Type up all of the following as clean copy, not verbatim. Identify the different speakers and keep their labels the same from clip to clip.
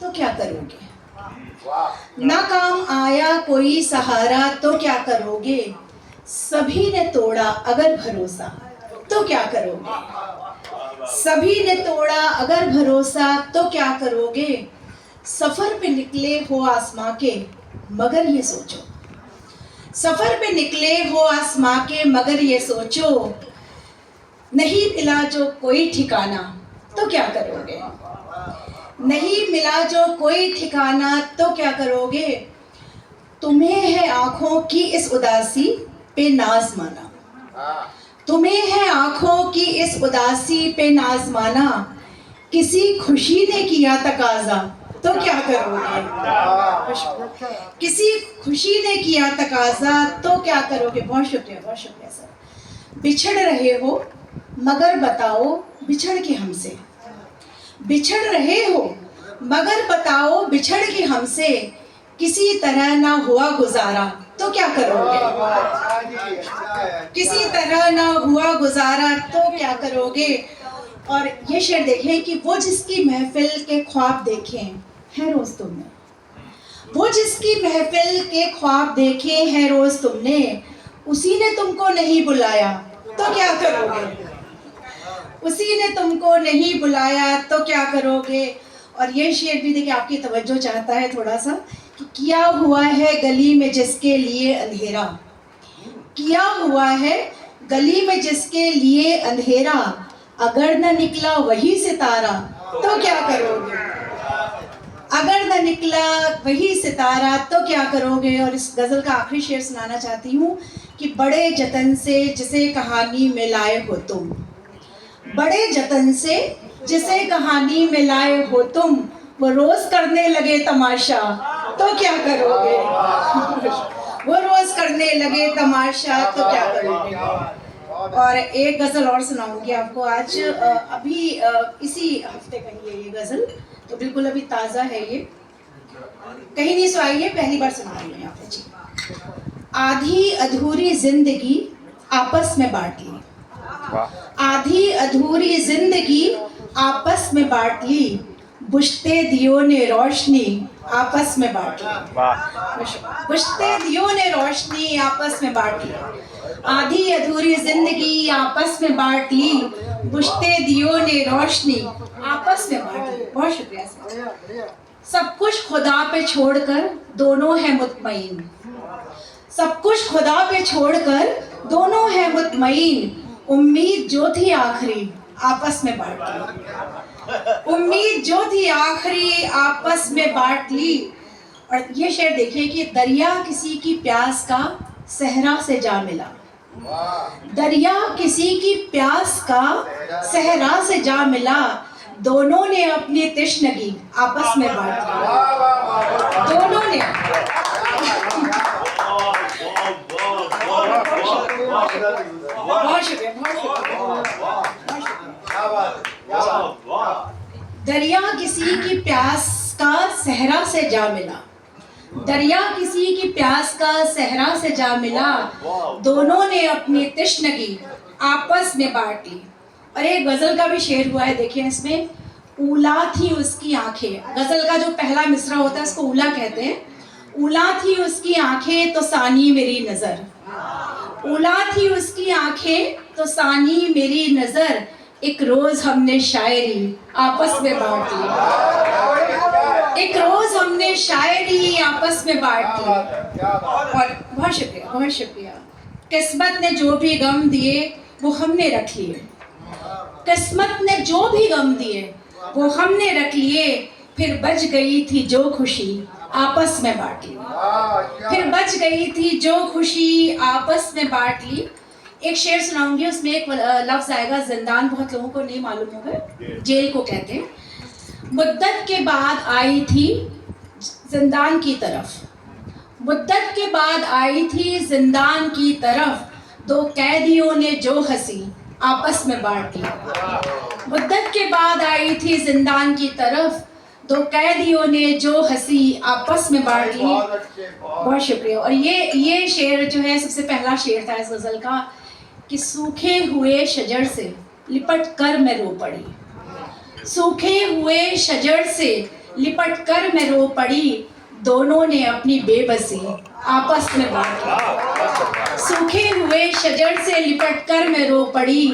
Speaker 1: तो क्या करोगे? ना काम आया कोई सहारा तो क्या करोगे? सभी ने तोड़ा अगर भरोसा तो क्या करोगे? सभी ने तोड़ा अगर भरोसा तो क्या करोगे? सफर पे निकले हो आसमां के मगर ये सोचो, सफर पे निकले हो आसमां के मगर ये सोचो, नहीं मिला जो कोई ठिकाना तो क्या करोगे? नहीं मिला जो कोई ठिकाना तो क्या करोगे? तुम्हें है आंखों की इस उदासी पे नाज माना, तुम्हें है आंखों की इस उदासी पे नाज माना, किसी खुशी ने किया तकाजा तो क्या करोगे? किसी खुशी ने किया तकाजा तो क्या करोगे? बहुत शुक्रिया सर। बिछड़ रहे हो मगर बताओ बिछड़ के हमसे, बिछड़ रहे हो मगर बताओ बिछड़ के हमसे, किसी तरह ना हुआ गुजारा तो क्या करोगे? किसी तरह ना हुआ गुजारा तो क्या करोगे? और ये शेर देखें कि वो जिसकी महफिल के ख्वाब देखे हैं रोज तुमने, वो जिसकी महफिल के ख्वाब देखे हैं रोज तुमने, उसी ने तुमको नहीं बुलाया तो क्या करोगे? उसी ने तुमको नहीं बुलाया तो क्या करोगे? और ये शेर भी देखिए आपकी तवज्जो चाहता है थोड़ा सा कि किया हुआ है गली में जिसके लिए अंधेरा, किया हुआ है गली में जिसके लिए अंधेरा, अगर न निकला वही सितारा तो क्या करोगे? अगर न निकला वही सितारा तो क्या करोगे? और इस गजल का आखिरी शेर सुनाना चाहती हूँ कि बड़े जतन से जिसे कहानी में लाए हो तुम, बड़े जतन से जिसे कहानी में लाए हो तुम, वो रोज करने लगे तमाशा तो क्या करोगे? वो रोज करने लगे तमाशा तो क्या करोगे? और एक गजल और सुनाऊंगी आपको आज, अभी इसी हफ्ते का ही है ये गजल, तो बिल्कुल अभी ताजा है ये, कहीं नहीं सुनाई है, पहली बार सुना रही हूँ यहाँ पे जी। आधी अधूरी जिंदगी आपस में बांट ली, आधी अधूरी जिंदगी आपस में बांट ली, बुझते दियों ने रोशनी आपस में बांट ली, बुझते दियों ने रोशनी आपस में बांट ली, आधी अधूरी जिंदगी आपस में बांट ली, बुझते दियों ने रोशनी आपस में बांट ली। बहुत शुक्रिया सर। सब कुछ खुदा पे छोड़कर दोनों है मुतमईन, सब कुछ खुदा पे छोड़कर दोनों है मुतमईन, उम्मीद जो थी आखिरी आपस में बांट ली, उम्मीद जो थी आखिरी आपस में बांट ली। और ये शेर देखिए कि दरिया किसी की प्यास का सहरा से जा मिला, दरिया किसी की प्यास का सहरा से जा मिला, दोनों ने अपनी तृष्णगी आपस में बांट ली, दोनों ने। बहुत शुक्रिया, दरिया किसी की प्यास का सहरा से जा मिला, दरिया किसी की प्यास का सहरा से जा मिला, दोनों ने अपनी तृष्णगी आपस में बांट ली। और एक गजल का भी शेर हुआ है, देखिए इसमें, ऊला थी उसकी आंखें, गजल का जो पहला मिसरा होता है उसको ऊला कहते हैं, ऊला थी उसकी आंखें तो सानी मेरी नजर, ऊला थी उसकी आंखें तो सानी मेरी नजर, एक रोज हमने शायरी आपस में बांट ली, एक रोज हमने शायरी आपस में बांट ली। और बहुत शुक्रिया, बहुत शुक्रिया। किस्मत ने जो भी गम दिए वो हमने रख लिए, किस्मत ने जो भी गम दिए वो हमने रख लिए, फिर बच गई थी जो खुशी आपस में बांट ली, फिर बच गई थी जो खुशी आपस में बांट ली। एक शेर सुनाऊंगी, उसमें एक लफ्ज आएगा जिंदान, बहुत लोगों को नहीं मालूम होगा, जेल को कहते हैं। मुद्दत के बाद आई थी जिंदान की तरफ, मुद्दत के बाद आई थी जिंदान की तरफ, दो कैदियों ने जो हंसी आपस में बांट ली, मुद्दत के बाद आई थी जिंदान की तरफ, दो कैदियों ने जो हंसी आपस में बांट ली। बहुत शुक्रिया। और ये शेर जो है सबसे पहला शेर था इस गजल का कि सूखे हुए शजर से लिपट कर मैं रो पड़ी, सूखे हुए शजर से लिपट कर मैं रो पड़ी, दोनों ने अपनी बेबसी आपस में बांट ली। सूखे हुए शजर से लिपट कर मैं रो पड़ी,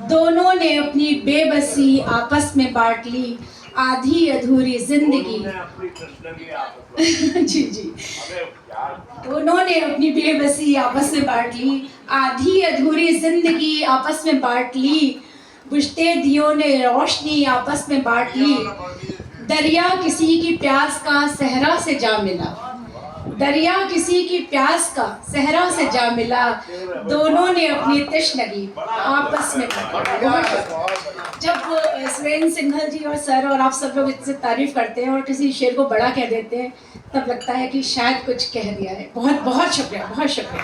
Speaker 1: दोनों ने अपनी बेबसी आपस में बांट ली। आधी अधूरी जिंदगी जी जी, दोनों ने अपनी बेबसी आपस में बांट ली। आधी अधूरी जिंदगी आपस में बांट ली, बुझते दियों ने रोशनी आपस में बांट ली। दरिया किसी की प्यास का सहरा से जा मिला, दरिया किसी की प्यास का सहरा से जा मिला, दोनों ने अपनी तश्नगी आपस में जब सुरेंद्र सिंघल जी और सर और आप सब लोग इससे तारीफ करते हैं और किसी शेर को बड़ा कह देते हैं, तब लगता है कि शायद कुछ कह दिया है। बहुत बहुत शुक्रिया, बहुत शुक्रिया।